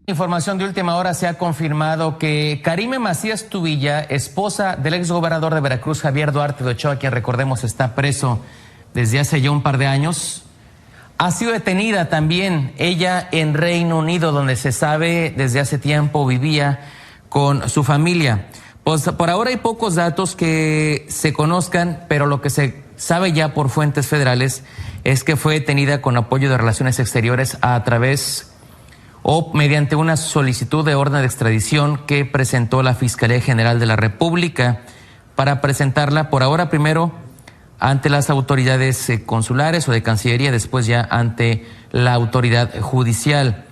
Información de última hora: se ha confirmado que Karime Macías Tubilla, esposa del exgobernador de Veracruz, Javier Duarte de Ochoa, quien recordemos está preso desde hace ya un par de años, ha sido detenida también, ella en Reino Unido, donde se sabe desde hace tiempo vivía con su familia. Pues por ahora hay pocos datos que se conozcan, pero lo que se sabe ya por fuentes federales es que fue detenida con apoyo de Relaciones Exteriores a través o mediante una solicitud de orden de extradición que presentó la Fiscalía General de la República para presentarla por ahora primero ante las autoridades consulares o de Cancillería, después ya ante la autoridad judicial.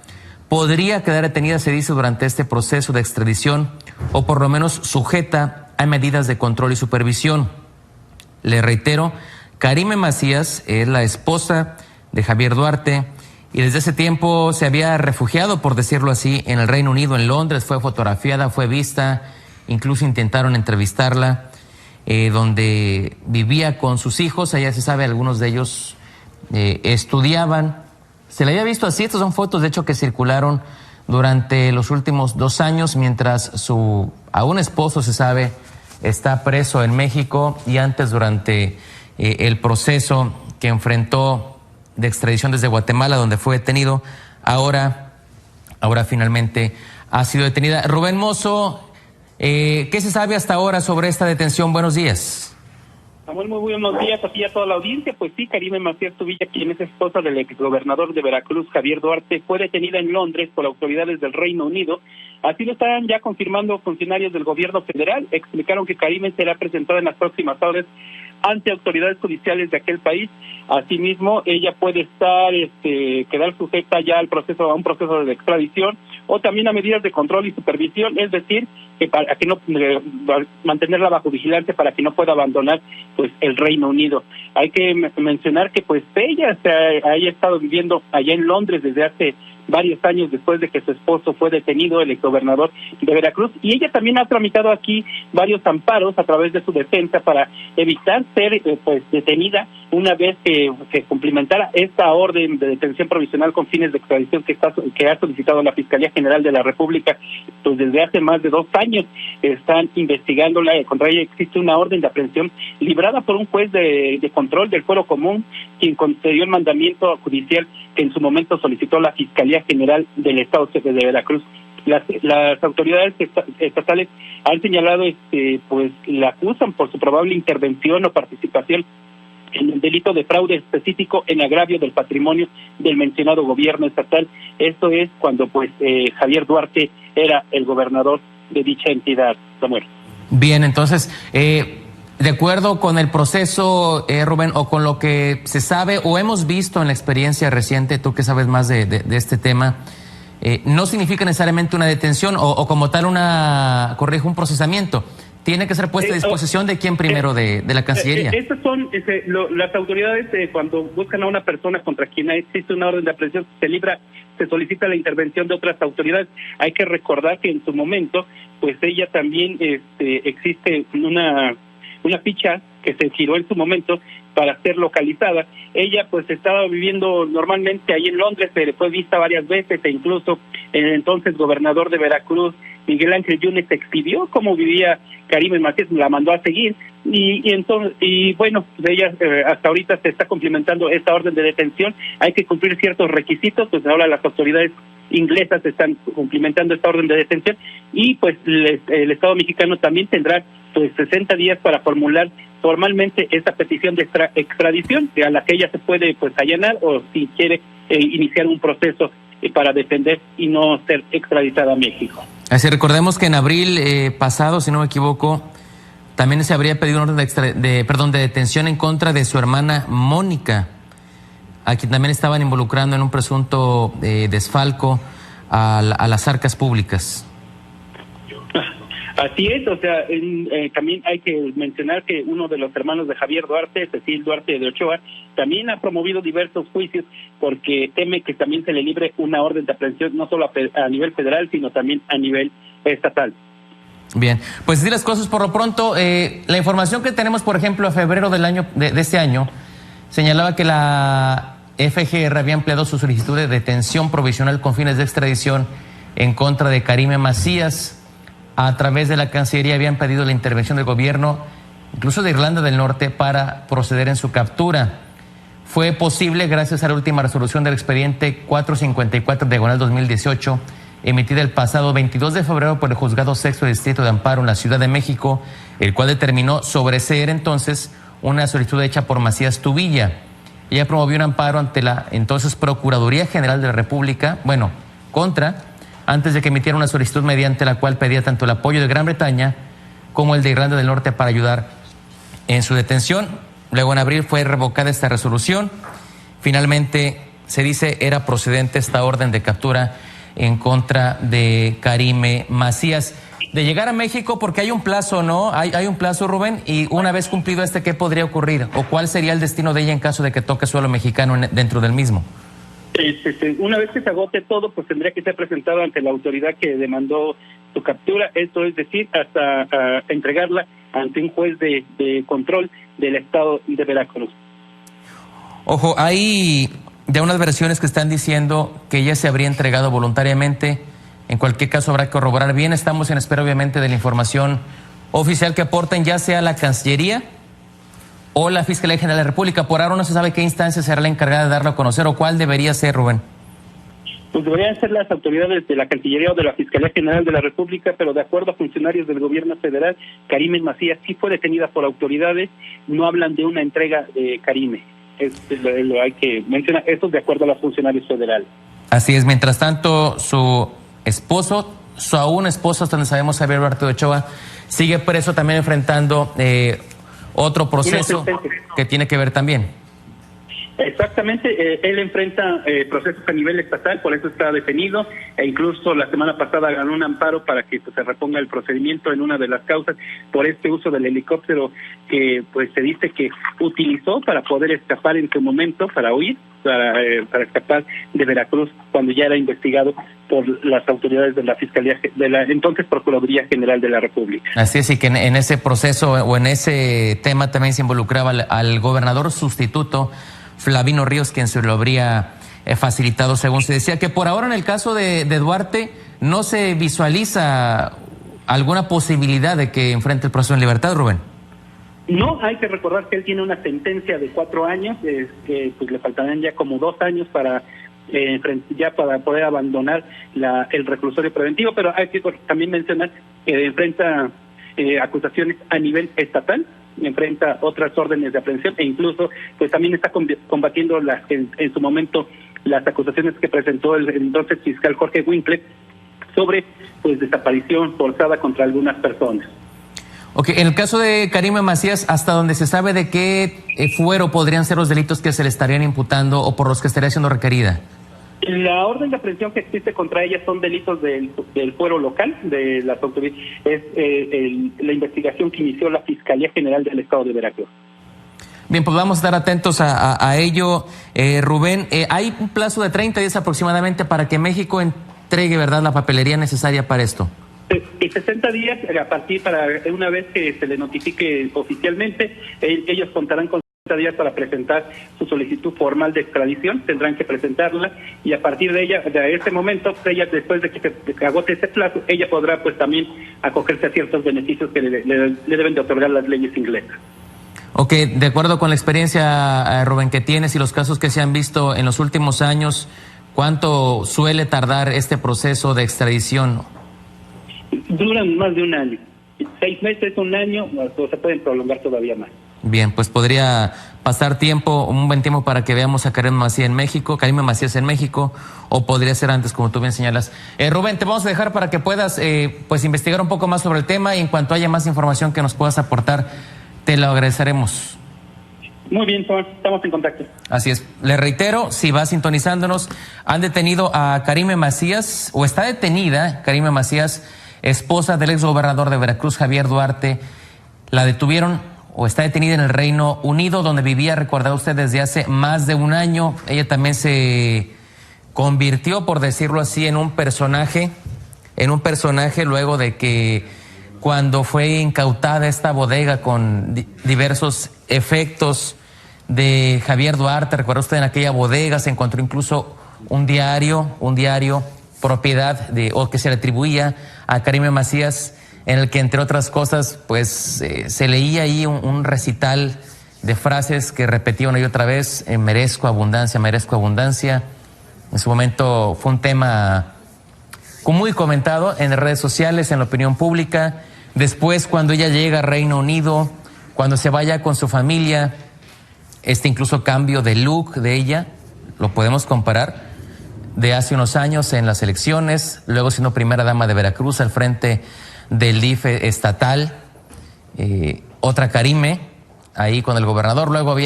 Podría quedar detenida, se dice, durante este proceso de extradición o por lo menos sujeta a medidas de control y supervisión. Le reitero, Karime Macías es la esposa de Javier Duarte y desde ese tiempo se había refugiado, por decirlo así, en el Reino Unido, en Londres. Fue fotografiada, fue vista, incluso intentaron entrevistarla, donde vivía con sus hijos. Allá se sabe, algunos de ellos estudiaban. Se le había visto así. Estas son fotos, de hecho, que circularon durante los últimos 2 años, mientras su aún esposo, se sabe, está preso en México, y antes durante el proceso que enfrentó de extradición desde Guatemala, donde fue detenido. Ahora finalmente ha sido detenida. Rubén Mozo, ¿qué se sabe hasta ahora sobre esta detención? Buenos días. Samuel, muy buenos días a ti y a toda la audiencia. Pues sí, Karime Macías Tubilla, quien es esposa del exgobernador de Veracruz, Javier Duarte, fue detenida en Londres por autoridades del Reino Unido. Así lo están ya confirmando funcionarios del gobierno federal. Explicaron que Karime será presentada en las próximas horas ante autoridades judiciales de aquel país. Asimismo, ella puede quedar sujeta ya a un proceso de extradición o también a medidas de control y supervisión, es decir, que para que no mantenerla bajo vigilancia para que no pueda abandonar pues el Reino Unido. Hay que mencionar que pues ella haya estado viviendo allá en Londres desde hace varios años después de que su esposo fue detenido, el exgobernador de Veracruz, y ella también ha tramitado aquí varios amparos a través de su defensa para evitar ser detenida una vez que cumplimentara esta orden de detención provisional con fines de extradición que ha solicitado la Fiscalía General de la República. Pues desde hace más de 2 años están investigándola. Contra ella existe una orden de aprehensión librada por un juez de control del Fuero Común, quien concedió el mandamiento judicial que en su momento solicitó la Fiscalía General del Estado de Veracruz. Las autoridades estatales han señalado, pues la acusan por su probable intervención o participación en el delito de fraude específico en agravio del patrimonio del mencionado gobierno estatal. Esto es cuando Javier Duarte era el gobernador de dicha entidad, Samuel. Bien, entonces, de acuerdo con el proceso, Rubén, o con lo que se sabe o hemos visto en la experiencia reciente, tú que sabes más de este tema, no significa necesariamente una detención o como tal un procesamiento. Tiene que ser puesta a disposición de quién primero, de la Cancillería. Estas son las autoridades cuando buscan a una persona contra quien existe una orden de aprehensión, se solicita la intervención de otras autoridades. Hay que recordar que en su momento, pues ella también existe una ficha que se giró en su momento para ser localizada. Ella pues estaba viviendo normalmente ahí en Londres, se le fue vista varias veces, e incluso el entonces gobernador de Veracruz, Miguel Ángel Yunes, exhibió cómo vivía Karime Macías, la mandó a seguir, y bueno, ella hasta ahorita se está cumplimentando esta orden de detención. Hay que cumplir ciertos requisitos, pues ahora las autoridades inglesas están cumplimentando esta orden de detención, y pues el Estado mexicano también tendrá pues 60 días para formular formalmente esta petición de extradición, a la que ella se puede pues allanar, o si quiere iniciar un proceso para defender y no ser extraditada a México. Así, recordemos que en abril pasado, si no me equivoco, también se habría pedido una orden de detención en contra de su hermana Mónica, a quien también estaban involucrando en un presunto desfalco a las arcas públicas. Así es, o sea, también hay que mencionar que uno de los hermanos de Javier Duarte, Cecil Duarte de Ochoa, también ha promovido diversos juicios porque teme que también se le libre una orden de aprehensión, no solo a nivel federal, sino también a nivel estatal. Bien, pues decir las cosas por lo pronto, la información que tenemos, por ejemplo, a febrero del año de este año, señalaba que la FGR había empleado su solicitud de detención provisional con fines de extradición en contra de Karime Macías. A través de la Cancillería habían pedido la intervención del gobierno, incluso de Irlanda del Norte, para proceder en su captura. Fue posible gracias a la última resolución del expediente 454/2018, emitida el pasado 22 de febrero por el Juzgado Sexto Distrito de Amparo en la Ciudad de México, el cual determinó sobreseer entonces una solicitud hecha por Macías Tubilla. Ella promovió un amparo ante la entonces Procuraduría General de la República, antes de que emitiera una solicitud mediante la cual pedía tanto el apoyo de Gran Bretaña como el de Irlanda del Norte para ayudar en su detención. Luego en abril fue revocada esta resolución. Finalmente se dice era procedente esta orden de captura en contra de Karime Macías. De llegar a México, porque hay un plazo, ¿no? Hay un plazo, Rubén, y una vez cumplido ¿qué podría ocurrir? ¿O cuál sería el destino de ella en caso de que toque suelo mexicano dentro del mismo? Una vez que se agote todo, pues tendría que ser presentado ante la autoridad que demandó su captura, esto es decir, hasta entregarla ante un juez de control del estado de Veracruz. Ojo, hay de unas versiones que están diciendo que ella se habría entregado voluntariamente. En cualquier caso habrá que corroborar bien. Estamos en espera obviamente de la información oficial que aporten ya sea la Cancillería o la Fiscalía General de la República. Por ahora no se sabe qué instancia será la encargada de darlo a conocer o cuál debería ser, Rubén. Pues deberían ser las autoridades de la Cancillería o de la Fiscalía General de la República, pero de acuerdo a funcionarios del gobierno federal, Karime Macías sí fue detenida por autoridades, no hablan de una entrega de Karime. Lo hay que mencionar, esto es de acuerdo a los funcionarios federales. Así es, mientras tanto su esposo, su aún esposo, hasta donde sabemos, Javier Duarte de Ochoa, sigue preso también enfrentando otro proceso que tiene que ver también. Exactamente, él enfrenta procesos a nivel estatal, por eso está detenido, e incluso la semana pasada ganó un amparo para que se reponga el procedimiento en una de las causas por este uso del helicóptero que pues se dice que utilizó para poder escapar en su momento, para huir, para escapar de Veracruz cuando ya era investigado por las autoridades de la Fiscalía, de la entonces Procuraduría General de la República. Así es, y que en ese proceso o en ese tema también se involucraba al gobernador sustituto Flavino Ríos, quien se lo habría facilitado, según se decía, que por ahora en el caso de Duarte no se visualiza alguna posibilidad de que enfrente el proceso en libertad, Rubén. No, hay que recordar que él tiene una sentencia de 4 años, que pues le faltarán ya como 2 años para poder abandonar el reclusorio preventivo, pero hay que también mencionar que enfrenta acusaciones a nivel estatal, enfrenta otras órdenes de aprehensión e incluso pues también está combatiendo en su momento las acusaciones que presentó el entonces fiscal Jorge Winkler sobre pues desaparición forzada contra algunas personas. Ok, en el caso de Karime Macías, ¿hasta donde se sabe de qué fuero podrían ser los delitos que se le estarían imputando o por los que estaría siendo requerida? La orden de aprehensión que existe contra ella son delitos del fuero local, de las autoridades, es la investigación que inició la Fiscalía General del Estado de Veracruz. Bien, pues vamos a estar atentos a ello. Rubén, hay un plazo de 30 días aproximadamente para que México entregue, ¿verdad?, la papelería necesaria para esto. Y 60 días a partir para una vez que se le notifique oficialmente, ellos contarán con 60 días para presentar su solicitud formal de extradición, tendrán que presentarla y a partir de ella, de ese momento, ella después de que se agote ese plazo, ella podrá pues también acogerse a ciertos beneficios que le deben de otorgar las leyes inglesas. Ok, de acuerdo con la experiencia, Rubén, que tienes y los casos que se han visto en los últimos años, ¿cuánto suele tardar este proceso de extradición? Duran más de un año, 6 meses, un año, o se pueden prolongar todavía más. Bien, pues podría pasar un buen tiempo para que veamos a Karime Macías en México, o podría ser antes, como tú bien señalas. Rubén, te vamos a dejar para que puedas pues investigar un poco más sobre el tema y en cuanto haya más información que nos puedas aportar, te lo agradeceremos. Muy bien, Juan, estamos en contacto. Así es. Le reitero, si va sintonizándonos, han detenido a Karime Macías, o está detenida Karime Macías, esposa del exgobernador de Veracruz, Javier Duarte. La detuvieron o está detenida en el Reino Unido, donde vivía, recuerda usted, desde hace más de un año. Ella también se convirtió, por decirlo así, en un personaje luego de que cuando fue incautada esta bodega con diversos efectos de Javier Duarte. Recuerda usted, en aquella bodega se encontró incluso un diario propiedad o que se le atribuía a Karime Macías, en el que, entre otras cosas, pues se leía ahí un recital de frases que repetía una y otra vez: merezco abundancia, merezco abundancia. En su momento fue un tema muy comentado en redes sociales, en la opinión pública. Después, cuando ella llega a Reino Unido, cuando se vaya con su familia, incluso cambio de look de ella, lo podemos comparar de hace unos años en las elecciones, luego siendo primera dama de Veracruz al frente del DIF estatal, otra Karime ahí con el gobernador. Luego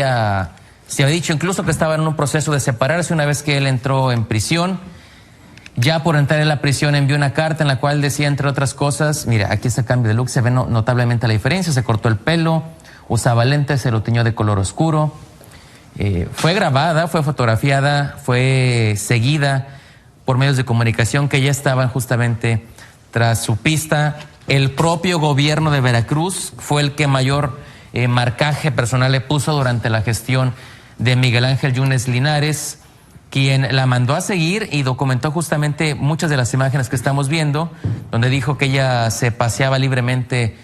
se había dicho incluso que estaba en un proceso de separarse una vez que él entró en prisión. Ya por entrar en la prisión envió una carta en la cual decía, entre otras cosas, mira, aquí está el cambio de look, se ve notablemente la diferencia, se cortó el pelo, usaba lentes, se lo tiñó de color oscuro. Fue grabada, fue fotografiada, fue seguida por medios de comunicación que ya estaban justamente tras su pista. El propio gobierno de Veracruz fue el que mayor marcaje personal le puso durante la gestión de Miguel Ángel Yunes Linares, quien la mandó a seguir y documentó justamente muchas de las imágenes que estamos viendo, donde dijo que ella se paseaba libremente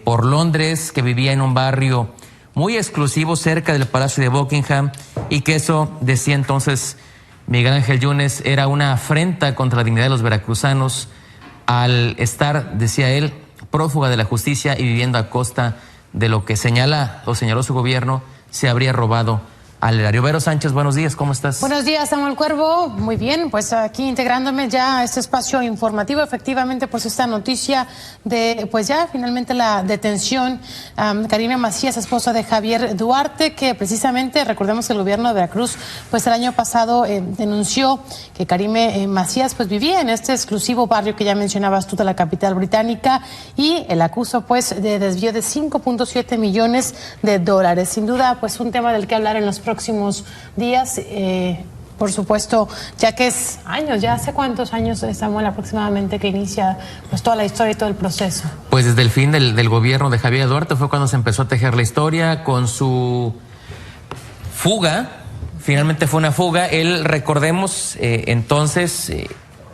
por Londres, que vivía en un barrio muy exclusivo cerca del Palacio de Buckingham, y que eso, decía entonces Miguel Ángel Yunes, era una afrenta contra la dignidad de los veracruzanos al estar, decía él, prófuga de la justicia y viviendo a costa de lo que señaló su gobierno se habría robado al erario. Vero Sánchez, buenos días, ¿cómo estás? Buenos días, Samuel Cuervo. Muy bien, pues aquí integrándome ya a este espacio informativo. Efectivamente, pues esta noticia de, pues ya finalmente la detención, Karime Macías, esposa de Javier Duarte, que precisamente, recordemos que el gobierno de Veracruz, pues el año pasado denunció que Karime Macías pues vivía en este exclusivo barrio que ya mencionabas tú de la capital británica, y el acusó pues de desvío de 5.7 millones de dólares. Sin duda, pues un tema del que hablar en los próximos días, por supuesto, ya que es años, ya hace cuántos años, Samuel, aproximadamente que inicia pues toda la historia y todo el proceso. Pues desde el fin del gobierno de Javier Duarte fue cuando se empezó a tejer la historia con su fuga. Finalmente fue una fuga. Él, recordemos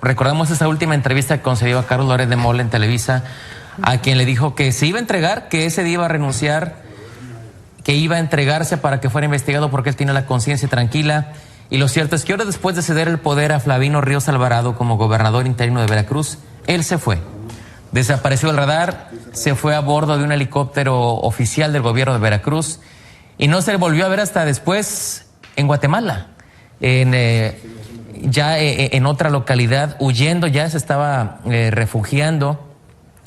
recordamos esa última entrevista que concedió a Carlos Loret de Mola en Televisa, a quien le dijo que se iba a entregar, que ese día iba a renunciar, que iba a entregarse para que fuera investigado porque él tiene la conciencia tranquila. Y lo cierto es que ahora, después de ceder el poder a Flavino Ríos Alvarado como gobernador interino de Veracruz, él se fue. Desapareció del radar, se fue a bordo de un helicóptero oficial del gobierno de Veracruz y no se le volvió a ver hasta después en Guatemala, ya en otra localidad, huyendo, ya se estaba refugiando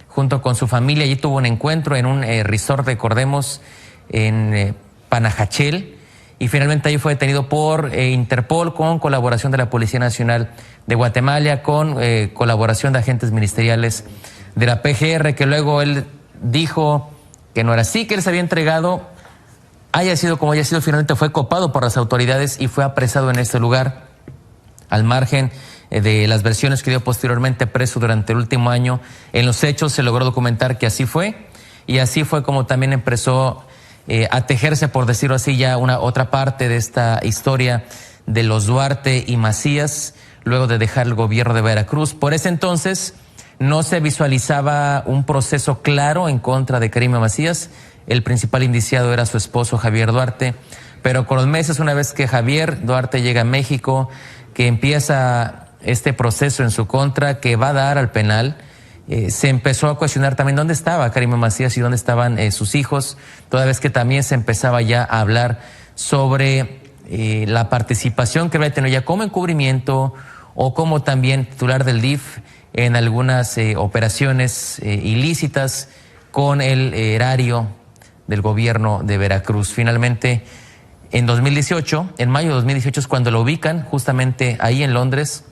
junto con su familia. Allí tuvo un encuentro en un resort, recordemos, en Panajachel, y finalmente ahí fue detenido por Interpol, con colaboración de la Policía Nacional de Guatemala, con colaboración de agentes ministeriales de la PGR, que luego él dijo que no era así, que él se había entregado, haya sido como haya sido, finalmente fue copado por las autoridades y fue apresado en este lugar, al margen de las versiones que dio posteriormente preso durante el último año. En los hechos se logró documentar que así fue, y así fue como también empezó a tejerse, por decirlo así, ya otra parte de esta historia de los Duarte y Macías, luego de dejar el gobierno de Veracruz. Por ese entonces no se visualizaba un proceso claro en contra de Karime Macías. El principal indiciado era su esposo Javier Duarte, pero con los meses, una vez que Javier Duarte llega a México, que empieza este proceso en su contra, que va a dar al penal, se empezó a cuestionar también dónde estaba Karime Macías y dónde estaban sus hijos, toda vez que también se empezaba ya a hablar sobre la participación que había tenido ya como encubrimiento o como también titular del DIF en algunas operaciones ilícitas con el erario del gobierno de Veracruz. Finalmente, en 2018, en mayo de 2018 es cuando lo ubican justamente ahí en Londres,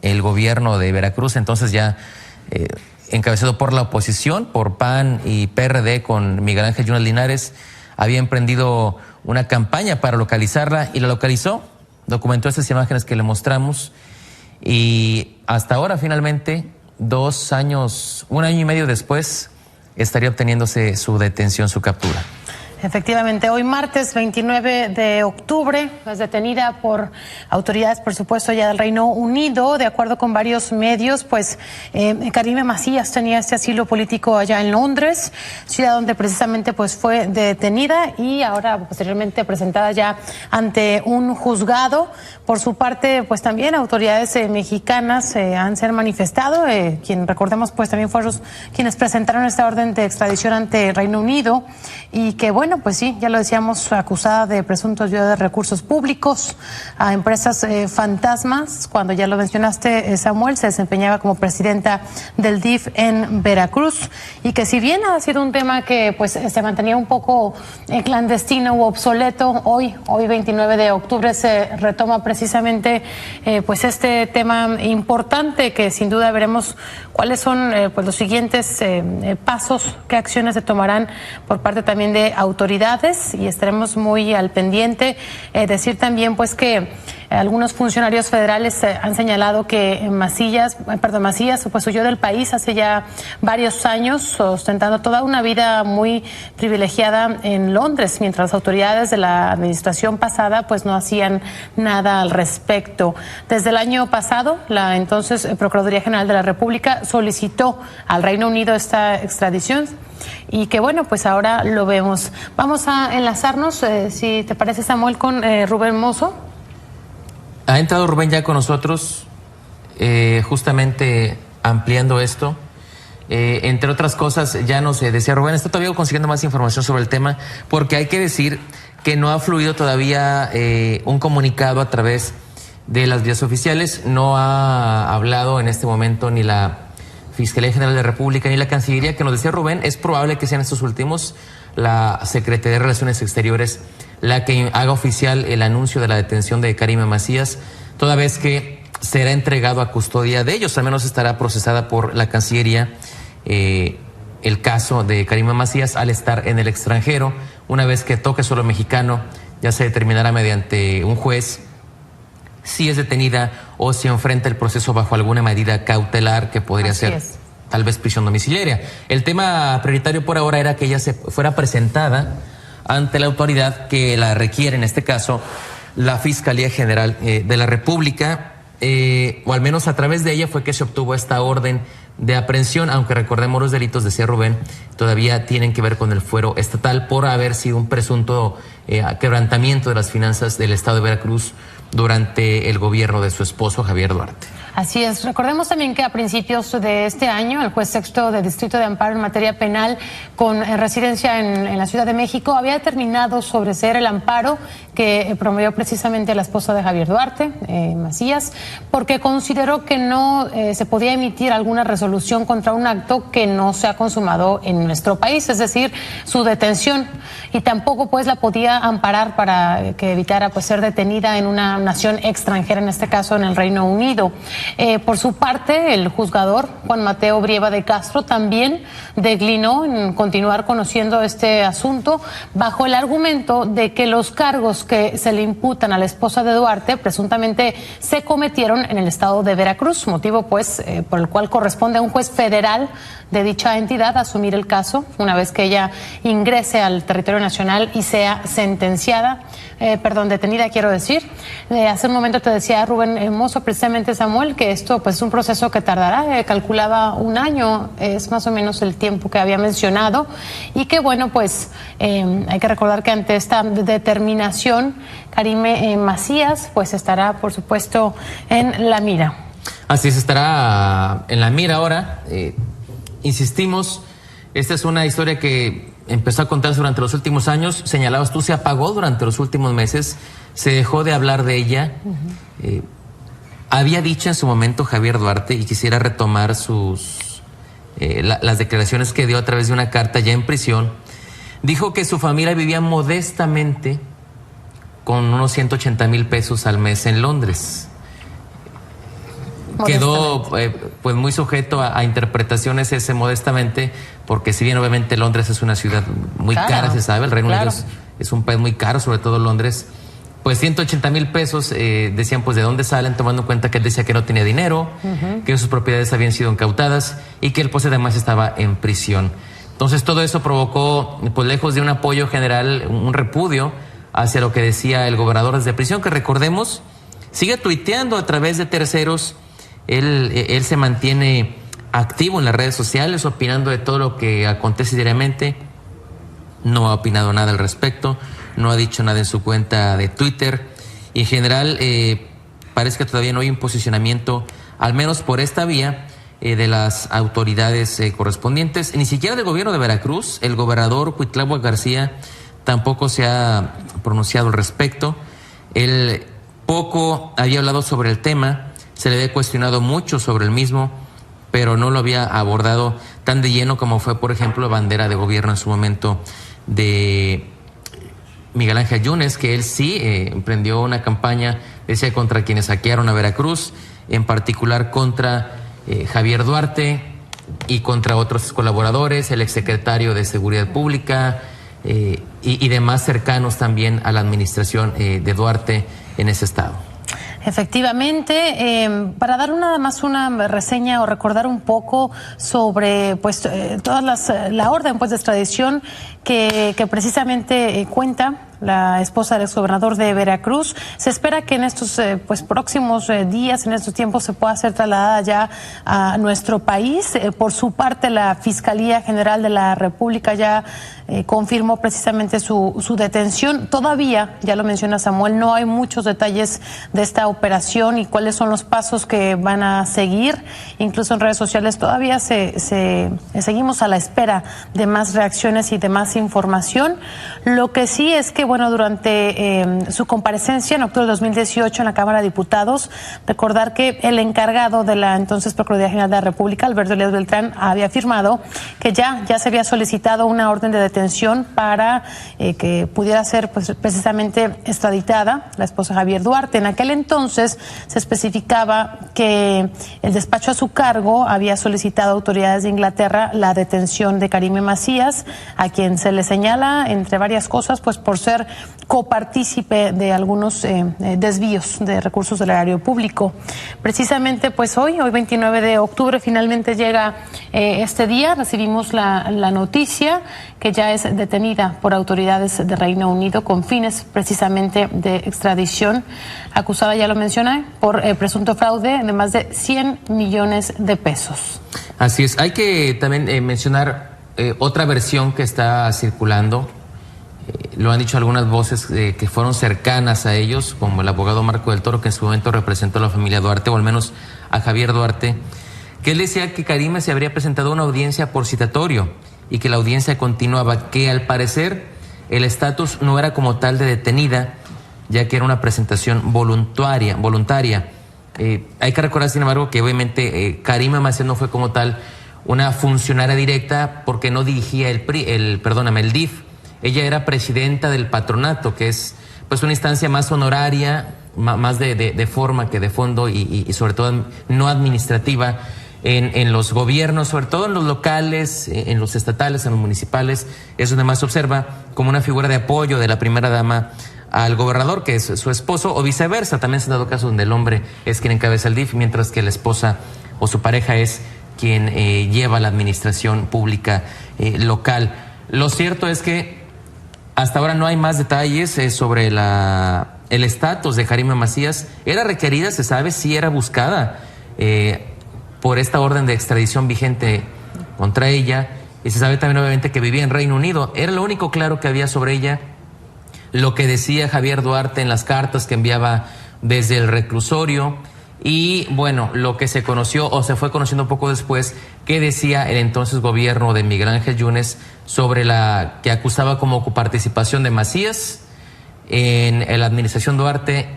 el gobierno de Veracruz, entonces ya encabezado por la oposición, por PAN y PRD con Miguel Ángel Yunes Linares, había emprendido una campaña para localizarla y la localizó, documentó estas imágenes que le mostramos, y hasta ahora finalmente, 2 años, 1 año y medio después, estaría obteniéndose su detención, su captura. Efectivamente, hoy martes 29 de octubre es detenida por autoridades, por supuesto, ya del Reino Unido. De acuerdo con varios medios, pues Karime Macías tenía este asilo político allá en Londres, ciudad donde precisamente pues fue detenida y ahora posteriormente presentada ya ante un juzgado. Por su parte, pues también autoridades mexicanas han se han manifestado, quien recordemos pues también fueron quienes presentaron esta orden de extradición ante Reino Unido y que bueno, pues sí, ya lo decíamos, acusada de presunto desvío de recursos públicos a empresas fantasmas. Cuando ya lo mencionaste, Samuel, se desempeñaba como presidenta del DIF en Veracruz y que si bien ha sido un tema que pues se mantenía un poco clandestino u obsoleto, hoy 29 de octubre se retoma precisamente pues este tema importante que sin duda veremos cuáles son pues los siguientes pasos, qué acciones se tomarán por parte también de autoridades y estaremos muy al pendiente. Decir también pues que algunos funcionarios federales han señalado que Macías pues huyó del país hace ya varios años, ostentando toda una vida muy privilegiada en Londres, mientras las autoridades de la administración pasada pues no hacían nada al respecto. Desde el año pasado, la entonces Procuraduría General de la República solicitó al Reino Unido esta extradición y que bueno, pues ahora lo vemos. Vamos a enlazarnos, si te parece, Samuel, con Rubén Mozo. Ha entrado Rubén ya con nosotros, justamente ampliando esto. Entre otras cosas, ya nos decía Rubén, está todavía consiguiendo más información sobre el tema, porque hay que decir que no ha fluido todavía un comunicado a través de las vías oficiales. No ha hablado en este momento ni la Fiscalía General de la República ni la Cancillería, que nos decía Rubén, es probable que sean estos últimos, la Secretaría de Relaciones Exteriores, la que haga oficial el anuncio de la detención de Karime Macías, toda vez que será entregado a custodia de ellos. Al menos estará procesada por la Cancillería el caso de Karime Macías al estar en el extranjero. Una vez que toque suelo mexicano, ya se determinará mediante un juez si es detenida o si enfrenta el proceso bajo alguna medida cautelar que podría ser tal vez prisión domiciliaria. El tema prioritario por ahora era que ella se fuera presentada ante la autoridad que la requiere, en este caso la Fiscalía General de la República, o al menos a través de ella fue que se obtuvo esta orden de aprehensión, aunque recordemos los delitos, decía Rubén, todavía tienen que ver con el fuero estatal por haber sido un presunto quebrantamiento de las finanzas del estado de Veracruz durante el gobierno de su esposo Javier Duarte. Así es. Recordemos también que a principios de este año, el juez sexto de Distrito de Amparo en materia penal con residencia en la Ciudad de México había determinado sobreseer el amparo que promovió precisamente la esposa de Javier Duarte, Macías, porque consideró que no se podía emitir alguna resolución contra un acto que no se ha consumado en nuestro país, es decir, su detención, y tampoco pues la podía amparar para que evitara pues ser detenida en una nación extranjera, en este caso en el Reino Unido. Por su parte, el juzgador Juan Mateo Brieva de Castro también declinó en continuar conociendo este asunto bajo el argumento de que los cargos que se le imputan a la esposa de Duarte presuntamente se cometieron en el estado de Veracruz, motivo pues por el cual corresponde a un juez federal de dicha entidad asumir el caso una vez que ella ingrese al territorio nacional y sea sentenciada, detenida, quiero decir. Hace un momento te decía Rubén Mozo, precisamente, Samuel, que esto pues es un proceso que tardará, calculaba un año, es más o menos el tiempo que había mencionado, y que bueno, pues hay que recordar que ante esta determinación, Karime Macías pues estará, por supuesto, en la mira. Así es, estará en la mira ahora. Insistimos, esta es una historia que empezó a contarse durante los últimos años. Señalabas tú, se apagó durante los últimos meses, se dejó de hablar de ella. Había dicho en su momento Javier Duarte, y quisiera retomar las declaraciones que dio a través de una carta ya en prisión. Dijo que su familia vivía modestamente con unos 180,000 pesos al mes en Londres. Quedó pues muy sujeto a interpretaciones ese modestamente, porque si bien obviamente Londres es una ciudad muy cara, se sabe, el Reino Unido es un país muy caro, sobre todo Londres, pues 180,000 pesos, decían pues de dónde salen, tomando en cuenta que él decía que no tenía dinero, que sus propiedades habían sido incautadas y que él pues además estaba en prisión. Entonces todo eso provocó, pues lejos de un apoyo general, un repudio hacia lo que decía el gobernador desde prisión, que recordemos, sigue tuiteando a través de terceros. Él se mantiene activo en las redes sociales, opinando de todo lo que acontece diariamente. No ha opinado nada al respecto, no ha dicho nada en su cuenta de Twitter. Y en general parece que todavía no hay un posicionamiento, al menos por esta vía, de las autoridades correspondientes, ni siquiera del gobierno de Veracruz. El gobernador Cuitláhuac García tampoco se ha pronunciado al respecto. Él poco había hablado sobre el tema, se le había cuestionado mucho sobre el mismo, pero no lo había abordado tan de lleno como fue, por ejemplo, la bandera de gobierno en su momento de Miguel Ángel Yunes, que él sí emprendió una campaña, decía, contra quienes saquearon a Veracruz, en particular contra Javier Duarte y contra otros colaboradores, el exsecretario de Seguridad Pública y demás cercanos también a la administración de Duarte en ese estado. Efectivamente, para dar nada más una reseña o recordar un poco sobre pues la orden pues de extradición que precisamente cuenta la esposa del exgobernador de Veracruz. Se espera que en estos pues próximos días, en estos tiempos, se pueda ser trasladada ya a nuestro país. Por su parte, la Fiscalía General de la República ya confirmó precisamente su detención. Todavía, ya lo menciona Samuel, no hay muchos detalles de esta operación y cuáles son los pasos que van a seguir. Incluso en redes sociales todavía seguimos a la espera de más reacciones y de más información. Lo que sí es que, bueno, durante su comparecencia en octubre de 2018 en la Cámara de Diputados, recordar que el encargado de la entonces Procuraduría General de la República, Alberto Elías Beltrán, había afirmado que ya se había solicitado una orden de detención para que pudiera ser pues precisamente extraditada la esposa Javier Duarte. En aquel entonces se especificaba que el despacho a su cargo había solicitado a autoridades de Inglaterra la detención de Karime Macías, a quien se le señala, entre varias cosas, pues por ser copartícipe de algunos desvíos de recursos del erario público. Precisamente pues hoy 29 de octubre, finalmente llega este día. Recibimos la noticia que ya es detenida por autoridades de Reino Unido con fines precisamente de extradición, acusada, ya lo mencioné, por presunto fraude de más de 100 millones de pesos. Así es. Hay que también mencionar otra versión que está circulando. Lo han dicho algunas voces que fueron cercanas a ellos, como el abogado Marco del Toro, que en su momento representó a la familia Duarte, o al menos a Javier Duarte, que él decía que Karime se habría presentado a una audiencia por citatorio y que la audiencia continuaba, que al parecer el estatus no era como tal de detenida, ya que era una presentación voluntaria. Hay que recordar, sin embargo, que obviamente Karime Macías no fue como tal una funcionaria directa, porque no dirigía el DIF. Ella era presidenta del patronato, que es pues una instancia más honoraria, más de forma que de fondo y sobre todo no administrativa en los gobiernos, sobre todo en los locales, en los estatales, en los municipales. Es donde más se observa como una figura de apoyo de la primera dama al gobernador, que es su esposo, o viceversa. También se han dado casos donde el hombre es quien encabeza el DIF, mientras que la esposa o su pareja es quien lleva la administración pública local. Lo cierto es que hasta ahora no hay más detalles sobre el estatus de Karime Macías. Era requerida, se sabe, sí era buscada por esta orden de extradición vigente contra ella, y se sabe también obviamente que vivía en Reino Unido. Era lo único claro que había sobre ella, lo que decía Javier Duarte en las cartas que enviaba desde el reclusorio, y bueno, lo que se conoció o se fue conociendo poco después, que decía el entonces gobierno de Miguel Ángel Yunes sobre la que acusaba como coparticipación de Macías en la administración Duarte,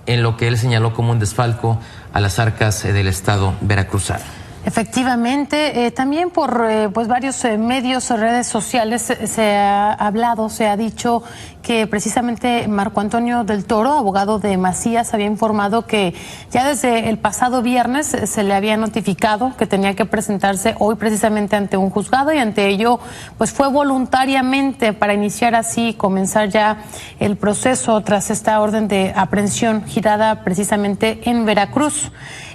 en lo que él señaló como un desfalco a las arcas del estado veracruzano. Efectivamente, también por pues varios medios o redes sociales se ha hablado, se ha dicho que precisamente Marco Antonio del Toro, abogado de Macías, había informado que ya desde el pasado viernes se le había notificado que tenía que presentarse hoy precisamente ante un juzgado, y ante ello pues fue voluntariamente para iniciar así, comenzar ya el proceso tras esta orden de aprehensión girada precisamente en Veracruz.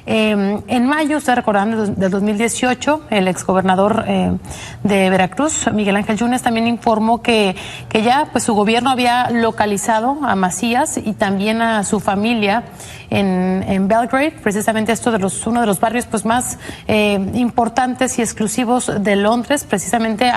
En mayo, usted recordando, del 2018, el exgobernador de Veracruz, Miguel Ángel Yunes, también informó que ya pues su gobierno había localizado a Macías y también a su familia en Belgrade, precisamente uno de los barrios pues más importantes y exclusivos de Londres, precisamente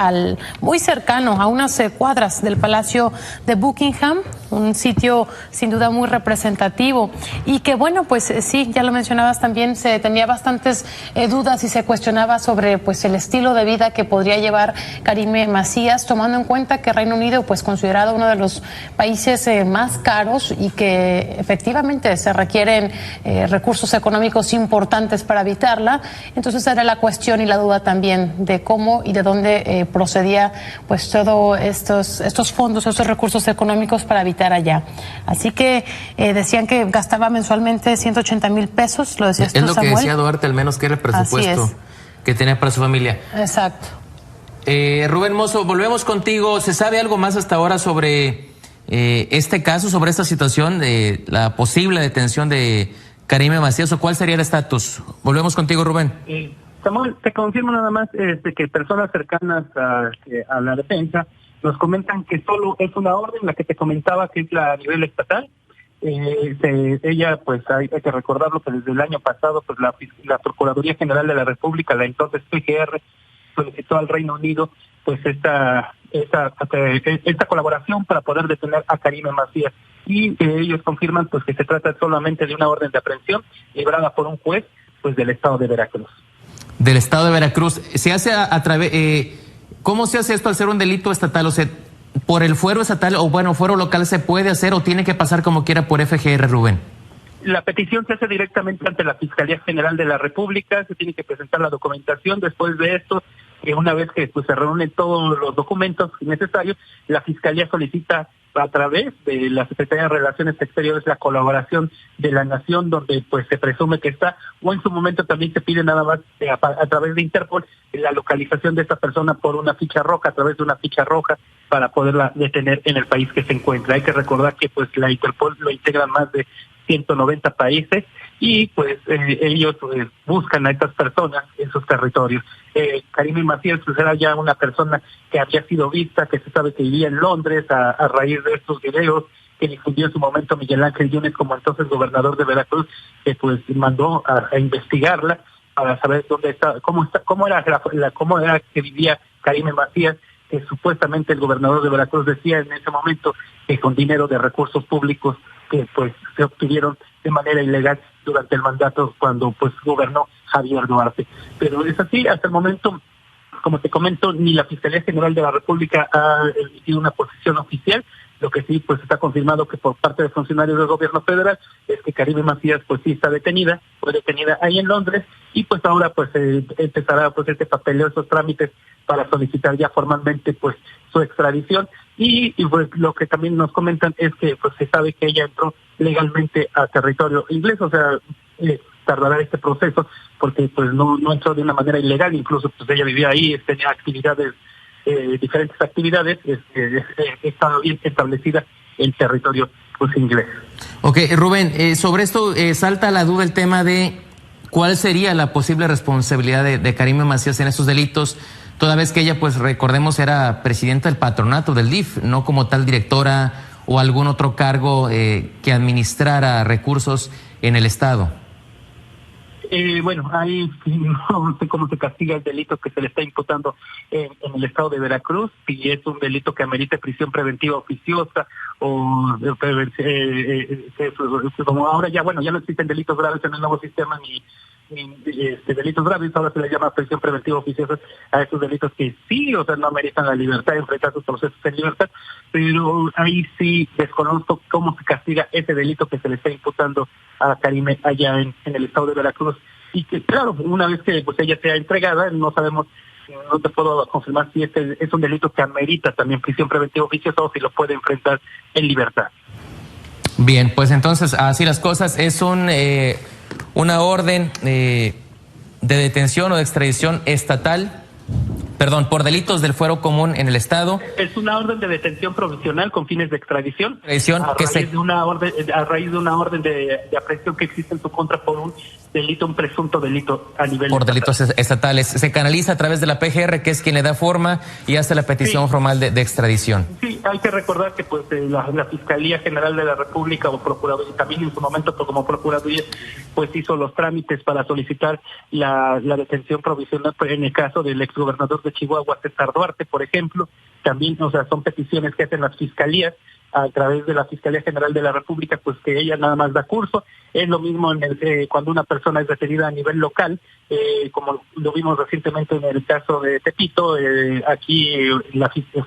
muy cercano, a unas cuadras del Palacio de Buckingham, un sitio sin duda muy representativo y que bueno, pues sí, ya lo mencionabas también, se tenía bastantes dudas y se cuestionaba sobre pues el estilo de vida que podría llevar Karime Macías, tomando en cuenta que Reino Unido pues considerado uno de los países más caros y que efectivamente se requieren recursos económicos importantes para habitarla. Entonces era la cuestión y la duda también de cómo y de dónde procedía pues todos estos fondos, estos recursos económicos para habitar allá. Así que decían que gastaba mensualmente 180,000 pesos, lo decías tú, es lo Samuel. que decía Duarte, al menos que era el presupuesto que tenía para su familia. Exacto. Rubén Mozo, volvemos contigo. ¿Se sabe algo más hasta ahora sobre este caso, sobre esta situación de la posible detención de Karime Macías, o cuál sería el estatus? Volvemos contigo, Rubén. Samuel, te confirmo nada más que personas cercanas a la defensa nos comentan que solo es una orden, la que te comentaba, que es la a nivel estatal. Ella, pues hay que recordarlo que desde el año pasado, pues la Procuraduría General de la República, la entonces PGR, solicitó al Reino Unido pues esta colaboración para poder detener a Karime Macías, y ellos confirman pues que se trata solamente de una orden de aprehensión librada por un juez pues del estado de Veracruz. Del estado de Veracruz. Se hace a través ¿cómo se hace esto al ser un delito estatal? O sea, por el fuero estatal o bueno, fuero local, ¿se puede hacer o tiene que pasar como quiera por FGR, Rubén? La petición se hace directamente ante la Fiscalía General de la República, se tiene que presentar la documentación. Después de esto, una vez que pues se reúnen todos los documentos necesarios, la Fiscalía solicita a través de la Secretaría de Relaciones Exteriores la colaboración de la nación donde pues se presume que está, o en su momento también se pide nada más a través de Interpol la localización de esta persona por una ficha roja, a través de una ficha roja, para poderla detener en el país que se encuentra. Hay que recordar que pues la Interpol lo integran más de 190 países y pues ellos buscan a estas personas en sus territorios. Karime Macías pues era ya una persona que había sido vista, que se sabe que vivía en Londres a raíz de estos videos que difundió en su momento Miguel Ángel Yunes, como entonces gobernador de Veracruz, que pues mandó a investigarla para saber dónde está, cómo era que vivía Karime Macías, que supuestamente el gobernador de Veracruz decía en ese momento que con dinero de recursos públicos que pues se obtuvieron de manera ilegal durante el mandato cuando pues gobernó Javier Duarte. Pero es así, hasta el momento, como te comento, ni la Fiscalía General de la República ha emitido una posición oficial. Lo que sí pues está confirmado que por parte de funcionarios del gobierno federal es que Karime Macías pues sí está detenida, fue detenida ahí en Londres, y pues ahora pues empezará pues este papeleo, esos trámites para solicitar ya formalmente pues su extradición, y pues lo que también nos comentan es que pues se sabe que ella entró legalmente a territorio inglés, o sea, tardará este proceso porque pues no entró de una manera ilegal, incluso pues ella vivía ahí, tenía actividades, diferentes actividades, estaba bien establecida en territorio pues inglés. Ok, Rubén, sobre esto salta la duda el tema de cuál sería la posible responsabilidad de Karime Macías en estos delitos, toda vez que ella, pues recordemos, era presidenta del patronato del DIF, no como tal directora o algún otro cargo que administrara recursos en el Estado. Bueno, ahí no sé cómo se castiga el delito que se le está imputando en el estado de Veracruz, si es un delito que amerite prisión preventiva oficiosa o como ahora ya, bueno, ya no existen delitos graves en el nuevo sistema ni delitos graves, ahora se le llama prisión preventiva oficiosa a esos delitos que sí, o sea, no ameritan la libertad de enfrentar sus procesos en libertad, pero ahí sí desconozco cómo se castiga ese delito que se le está imputando a Karime allá en el estado de Veracruz, y que claro, una vez que pues ella sea entregada, no sabemos, no te puedo confirmar si este es un delito que amerita también prisión preventiva oficiosa o si lo puede enfrentar en libertad. Bien, pues entonces así las cosas, es una orden de detención o de extradición estatal, perdón, por delitos del fuero común en el Estado. Es una orden de detención provisional con fines de extradición, a raíz de una orden de aprehensión que existe en su contra por un delito, un presunto delito a nivel por estatal. delitos estatales. Se canaliza a través de la PGR, que es quien le da forma y hace la petición formal de extradición. Sí, hay que recordar que pues la Fiscalía General de la República o Procuraduría, también en su momento como Procuraduría, pues hizo los trámites para solicitar la detención provisional en el caso del exgobernador de Chihuahua, César Duarte, por ejemplo. También, o sea, son peticiones que hacen las fiscalías a través de la Fiscalía General de la República, pues que ella nada más da curso. Es lo mismo cuando una persona es detenida a nivel local, como lo vimos recientemente en el caso de Tepito, aquí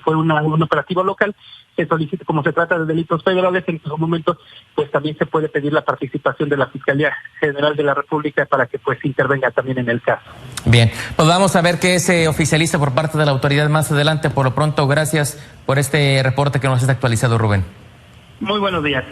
fue un operativo local, se solicita, como se trata de delitos federales, en su momento pues también se puede pedir la participación de la Fiscalía General de la República para que pues intervenga también en el caso. Bien, pues vamos a ver qué se oficializa por parte de la autoridad más adelante. Por lo pronto, gracias por este reporte que nos has actualizado, Rubén. Muy buenos días.